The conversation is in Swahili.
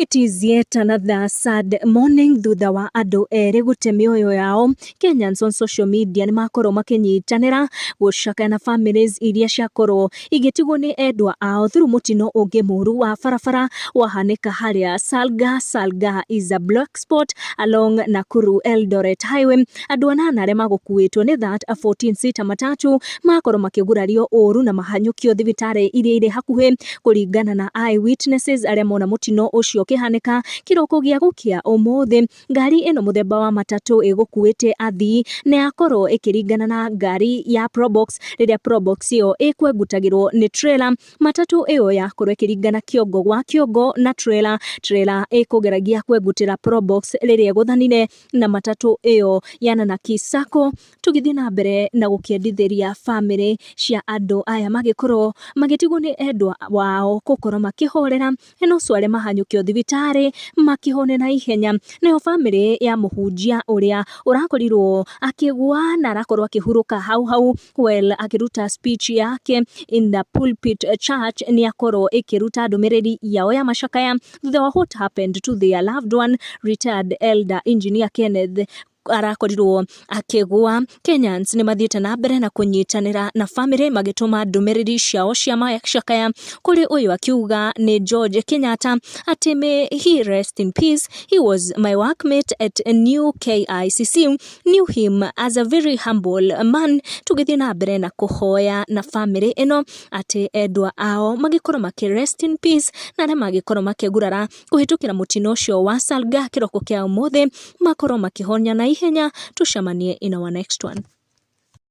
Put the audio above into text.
It is yet another sad morning thutha wa andu eri gute mioyo yao. Kenyans on social media ni makorwo makinyitanira gucakana families iria ciakorwo igitigwo ni endwa ao through mutino ungi muru wa barabara wahanika haria Salga is a black spot along Nakuru Eldoret highway. Andu anana aria magukuitwo ni that 14 seater matatu makorwo makigurario uru na mahanyukio thibitari iria iri hakuhi kuringana na eyewitnesses aria mona mutino ucio kihanika kiroko gia gukia umuthi. Ngari eno muthemba wa matatu igukuite athii ne akorwo ikiringana na ngari ya Probox riria Probox iyo ikwegutagirwo ni trailer. Matatu iyo yakorwo ikiringana kiongo gwa kiongo na trailer ikugeragia kwegutira Probox riria guthanire na matatu iyo yana na Kisako. Tugithii na mbere na gukiendithiria family cia andu aya magikorwo magitigwo ni endwa wao gukorwo makihorera eno swale mahanyukio thibitari makihone na ihenya. Nayo family ya muhunjia uria urakorirwo akigwa na arakorwo akihuruka hau akiruta speech yake in the pulpit church ni akorwo ikiruta ndumiriri yao ya mashakaya thutha wa what happened to their loved one retired elder engineer Kenneth arakorirwo akigwa. Kenyans ni mathiete na mbere na kunyitanira na family magituma ndumiriri ciao cia mashakaya kuri uyu akiuga ni George Kenyatta ati may he rest in peace. He was my workmate at New KICC, knew him as a very humble man. Tugithii na mbere na kuhoya na family eno ati endwa ao magikorwo rest in peace na aria magikorwo makigurara kuhitukira mutino ucio wa Salga kiroko kia umuthi makorwo makihonya na ihenya. Tucemanie in our next one.